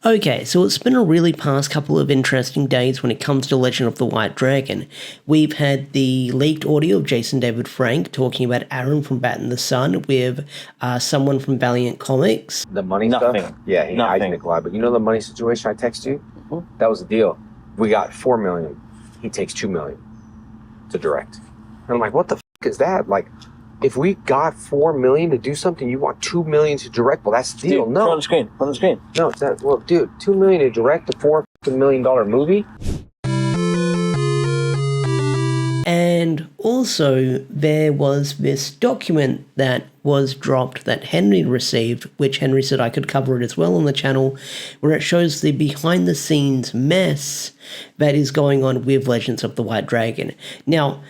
Okay, so it's been a really past couple of interesting days when it comes to Legend of the White Dragon. We've had the leaked audio of Jason David Frank talking about Aaron from Bat in the Sun with someone from Valiant Comics. The money Nothing. stuff? Yeah, he hides Nothing. Nikolai. But you know the money situation I text you? That was the deal. We got $4 million. He takes $2 million to direct. And I'm like, what the is that? Like, if we got $4 million to do something, you want $2 million to direct? Well, that's the deal. Dude, No. put on the screen. Put on the screen. No, it's not. Well, dude, $2 million to direct a $4 million movie? And also, there was this document that was dropped that Henry received, which Henry said I could cover it as well on the channel, where it shows the behind-the-scenes mess that is going on with Legends of the White Dragon. Now,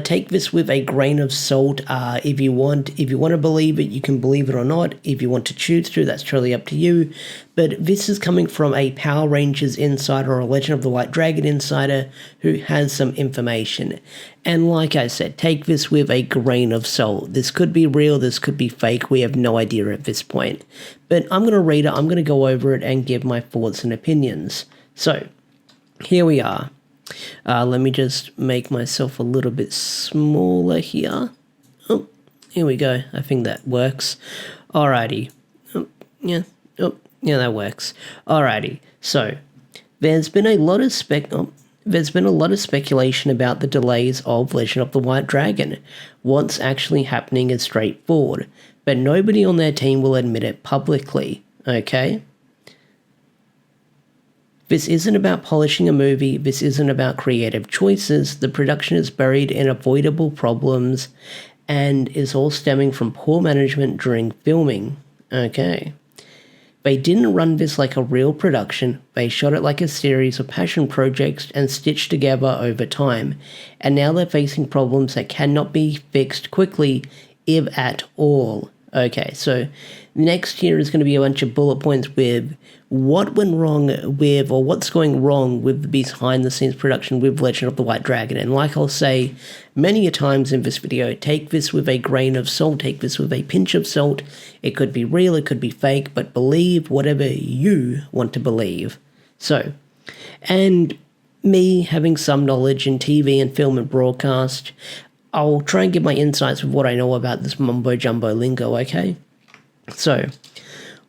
take this with a grain of salt. If you want to believe it, you can believe it or not. If you want to choose to, that's totally up to you. But this is coming from a Power Rangers insider or a Legend of the White Dragon insider who has some information. And like I said, take this with a grain of salt. This could be real, this could be fake. We have no idea at this point. But I'm going to read it, I'm going to go over it and give my thoughts and opinions. So, here we are. Let me just make myself a little bit smaller here. Oh, here we go. I think that works. Alrighty. Yeah, that works. Alrighty. So, there's been a lot of speculation about the delays of Legend of the White Dragon. What's actually happening is straightforward, but nobody on their team will admit it publicly, okay? This isn't about polishing a movie, this isn't about creative choices, the production is buried in avoidable problems and is all stemming from poor management during filming, okay? They didn't run this like a real production, they shot it like a series of passion projects and stitched together over time, and now they're facing problems that cannot be fixed quickly, if at all. Okay, so next here is going to be a bunch of bullet points with what went wrong with, or what's going wrong with the behind-the-scenes production with Legend of the White Dragon. And like I'll say many a times in this video, take this with a grain of salt, take this with a pinch of salt. It could be real, it could be fake, but believe whatever you want to believe. So, and me having some knowledge in TV and film and broadcast, I'll try and give my insights with what I know about this mumbo-jumbo lingo, okay? So,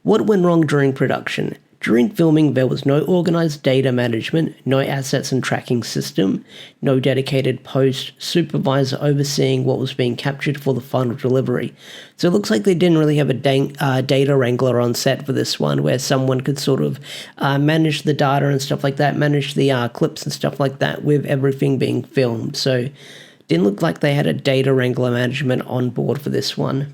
what went wrong during production? During filming, there was no organized data management, no assets and tracking system, no dedicated post supervisor overseeing what was being captured for the final delivery. So it looks like they didn't really have a data wrangler on set for this one, where someone could sort of manage the data and stuff like that, manage the clips and stuff like that with everything being filmed. So didn't look like they had a data wrangler management on board for this one.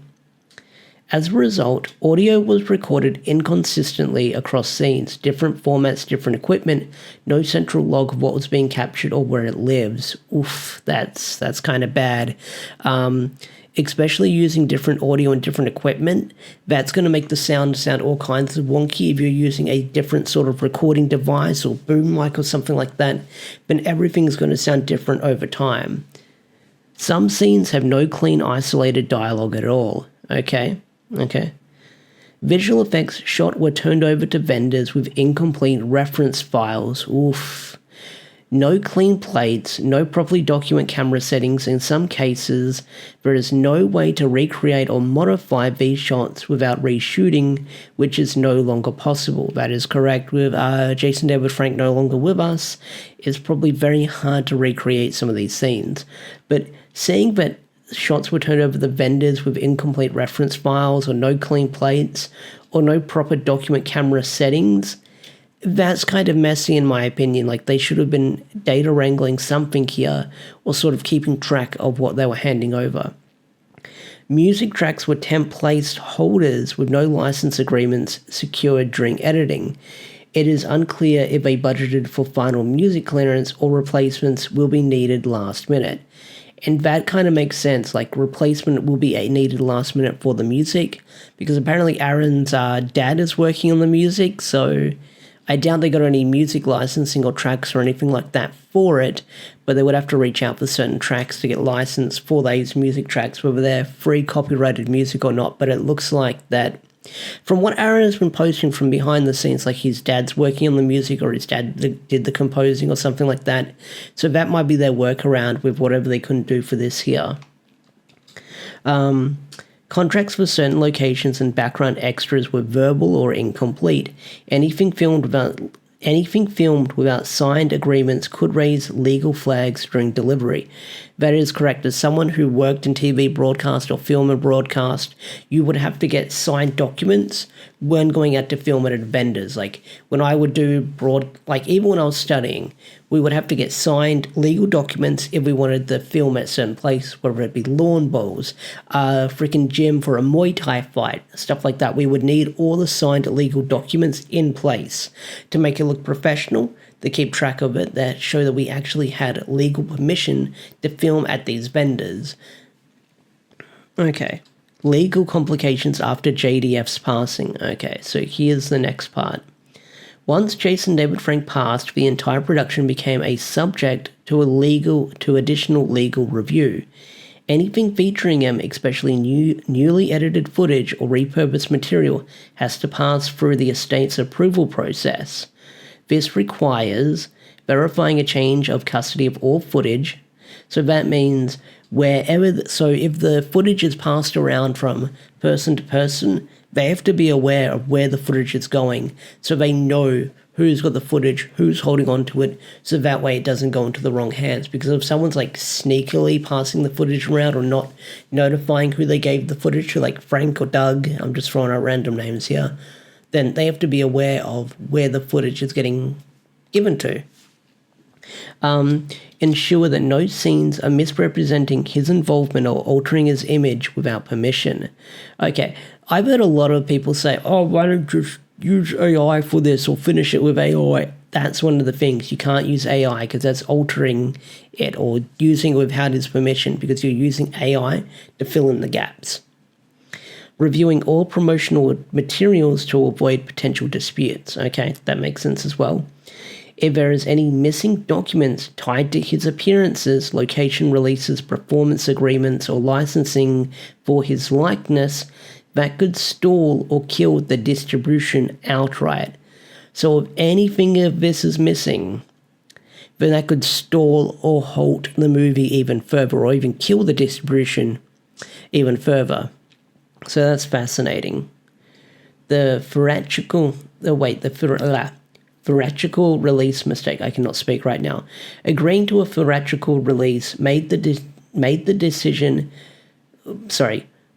As a result, audio was recorded inconsistently across scenes, different formats, different equipment, no central log of what was being captured or where it lives. Oof, that's kind of bad. Especially using different audio and different equipment, that's going to make the sound all kinds of wonky. If you're using a different sort of recording device or boom mic or something like that, then everything's going to sound different over time. Some scenes have no clean, isolated dialogue at all, okay? Visual effects shot were turned over to vendors with incomplete reference files. Oof. No clean plates, no properly document camera settings. In some cases, there is no way to recreate or modify these shots without reshooting, which is no longer possible. That is correct. With Jason David Frank no longer with us, it's probably very hard to recreate some of these scenes. But seeing that shots were turned over to vendors with incomplete reference files or no clean plates or no proper document camera settings, that's kind of messy in my opinion. Like, they should have been data wrangling something here or sort of keeping track of what they were handing over. Music tracks were temp-placed holders with no license agreements secured during editing. It is unclear if they budgeted for final music clearance or replacements will be needed last minute. And that kind of makes sense, like replacement will be needed last minute for the music, because apparently Aaron's dad is working on the music, so I doubt they got any music licensing or tracks or anything like that for it, but they would have to reach out for certain tracks to get licensed for those music tracks, whether they're free copyrighted music or not. But it looks like that From what Aaron has been posting from behind the scenes, like his dad's working on the music or his dad did the composing or something like that. So that might be their workaround with whatever they couldn't do for this here. Contracts for certain locations and background extras were verbal or incomplete. Anything filmed without signed agreements could raise legal flags during delivery. That is correct. As someone who worked in TV broadcast or film and broadcast, you would have to get signed documents when going out to film it at vendors. Like when I would do even when I was studying, we would have to get signed legal documents if we wanted to film at a certain place, whether it be lawn bowls, a freaking gym for a Muay Thai fight, stuff like that. We would need all the signed legal documents in place to make it look professional, to keep track of it, that show that we actually had legal permission to film at these vendors. Okay. Legal complications after JDF's passing. Okay, so here's the next part. Once Jason David Frank passed, the entire production became a subject to additional legal review. Anything featuring him, especially newly edited footage or repurposed material, has to pass through the estate's approval process. This requires verifying a change of custody of all footage. So that means if the footage is passed around from person to person, they have to be aware of where the footage is going, so they know who's got the footage, who's holding on to it, so that way it doesn't go into the wrong hands. Because if someone's like sneakily passing the footage around or not notifying who they gave the footage to, like Frank or Doug, I'm just throwing out random names here, then they have to be aware of where the footage is getting given to. Ensure that no scenes are misrepresenting his involvement or altering his image without permission. Okay, I've heard a lot of people say, oh, why don't you just use AI for this or finish it with AI? That's one of the things. You can't use AI because that's altering it or using it without his permission, because you're using AI to fill in the gaps. Reviewing all promotional materials to avoid potential disputes. Okay, that makes sense as well. If there is any missing documents tied to his appearances, location releases, performance agreements, or licensing for his likeness, that could stall or kill the distribution outright. So if anything of this is missing, then that could stall or halt the movie even further, or even kill the distribution even further. So that's fascinating. The theatrical release mistake. I cannot speak right now. Agreeing to a theatrical release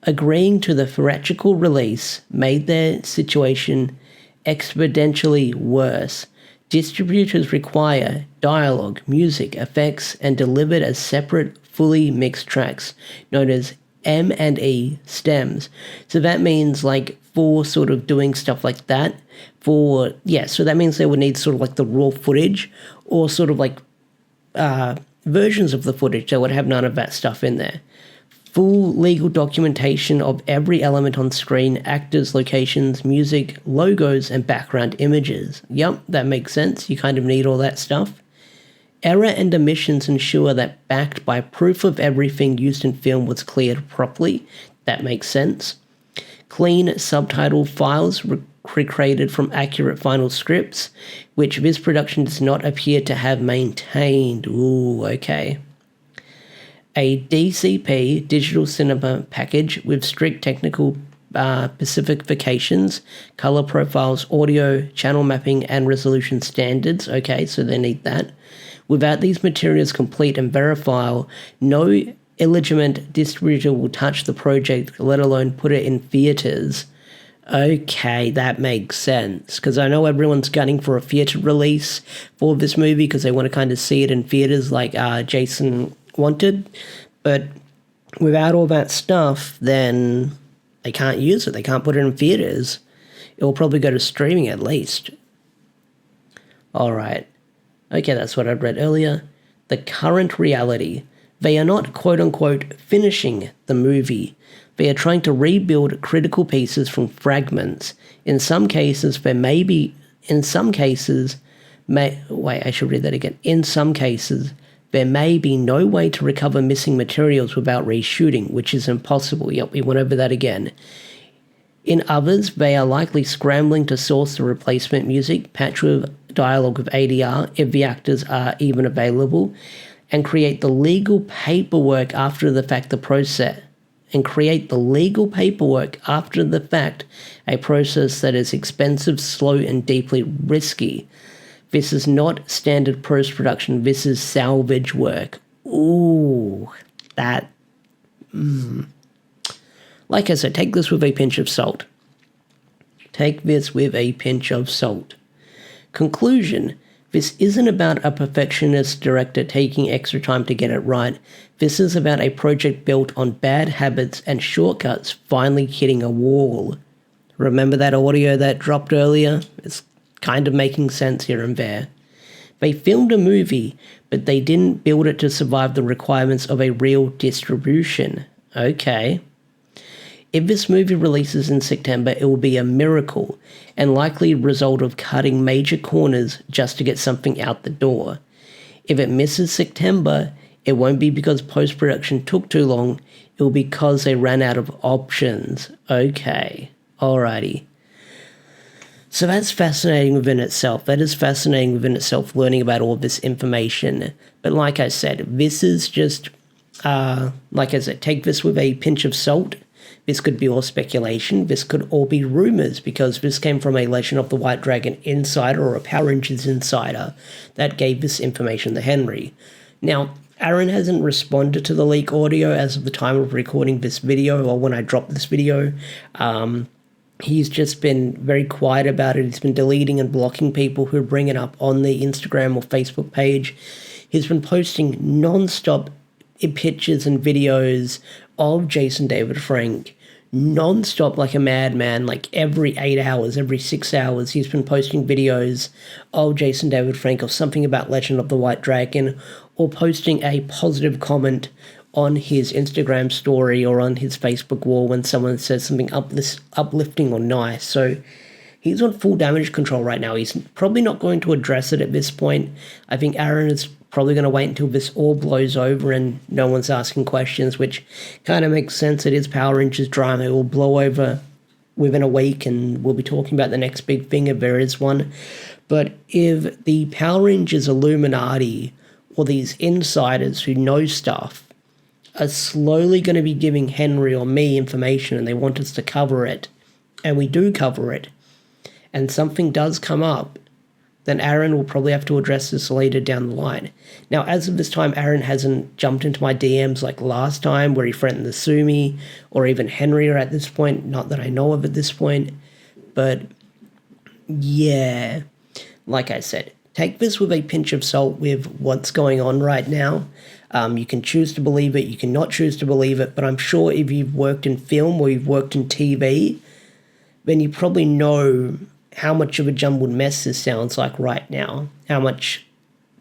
agreeing to the theatrical release made their situation exponentially worse. Distributors require dialogue, music, effects, and delivered as separate, fully mixed tracks, known as M&E stems. So that means like for sort of doing stuff like that, so that means they would need sort of like the raw footage or sort of like versions of the footage that would have none of that stuff in there. Full legal documentation of every element on screen, actors, locations, music, logos, and background images. Yep, that makes sense. You kind of need all that stuff. Error and omissions ensure that backed by proof of everything used in film was cleared properly. That makes sense. Clean subtitle files recreated from accurate final scripts, which this production does not appear to have maintained. Ooh, okay. A DCP, digital cinema package with strict technical specifications, color profiles, audio, channel mapping, and resolution standards. Okay, so they need that. Without these materials complete and verifiable, no illegitimate distributor will touch the project, let alone put it in theaters. Okay, that makes sense, because I know everyone's gunning for a theater release for this movie because they want to kind of see it in theaters like Jason wanted, but without all that stuff, then they can't use it. They can't put it in theaters. It will probably go to streaming at least. All right. Okay, that's what I read earlier. The current reality. They are not quote-unquote finishing the movie. They are trying to rebuild critical pieces from fragments. In some cases, In some cases, there may be no way to recover missing materials without reshooting, which is impossible. Yep, we went over that again. In others, they are likely scrambling to source the replacement music, patch with dialogue with ADR if the actors are even available, and create the legal paperwork after the fact a process that is expensive, slow, and deeply risky. This is not standard post-production, this is salvage work. Ooh, that... Like I said, take this with a pinch of salt. Take this with a pinch of salt. Conclusion: this isn't about a perfectionist director taking extra time to get it right. This is about a project built on bad habits and shortcuts finally hitting a wall. Remember that audio that dropped earlier? It's kind of making sense here and there. They filmed a movie, but they didn't build it to survive the requirements of a real distribution. Okay. If this movie releases in September, it will be a miracle and likely a result of cutting major corners just to get something out the door. If it misses September, it won't be because post-production took too long, it will be because they ran out of options. Okay, alrighty. So that's fascinating within itself. That is fascinating within itself, learning about all this information. But like I said, this is just, take this with a pinch of salt. This could be all speculation. This could all be rumors because this came from a Legend of the White Dragon insider or a Power Rangers insider that gave this information to Henry. Now, Aaron hasn't responded to the leak audio as of the time of recording this video or when I dropped this video. He's just been very quiet about it. He's been deleting and blocking people who bring it up on the Instagram or Facebook page. He's been posting non-stop pictures and videos of Jason David Frank non-stop like a madman, like every 8 hours, every 6 hours. He's been posting videos of Jason David Frank or something about Legend of the White Dragon, or posting a positive comment on his Instagram story or on his Facebook wall when someone says something uplifting or nice. So he's on full damage control right now. He's probably not going to address it at this point. I think Aaron is probably going to wait until this all blows over and no one's asking questions, which kind of makes sense. It is Power Rangers drama. It will blow over within a week and we'll be talking about the next big thing if there is one. But if the Power Rangers Illuminati or these insiders who know stuff are slowly going to be giving Henry or me information and they want us to cover it, and we do cover it, and something does come up, then Aaron will probably have to address this later down the line. Now, as of this time, Aaron hasn't jumped into my DMs like last time where he threatened to sue me, or even Henry are at this point, not that I know of at this point. But yeah, like I said, take this with a pinch of salt with what's going on right now. You can choose to believe it, you can not choose to believe it, but I'm sure if you've worked in film or you've worked in TV, then you probably know how much of a jumbled mess this sounds like right now, how much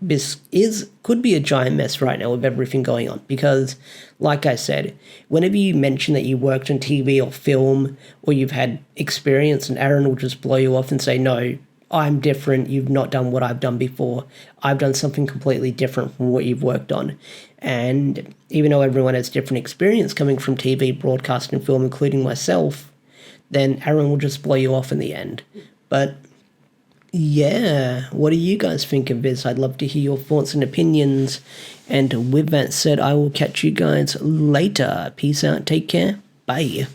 this could be a giant mess right now with everything going on. Because, like I said, whenever you mention that you worked on TV or film or you've had experience, and Aaron will just blow you off and say, no, I'm different, you've not done what I've done before, I've done something completely different from what you've worked on. And even though everyone has different experience coming from TV, broadcast, and film, including myself, then Aaron will just blow you off in the end. But yeah, what do you guys think of this? I'd love to hear your thoughts and opinions. And with that said, I will catch you guys later. Peace out, take care, bye.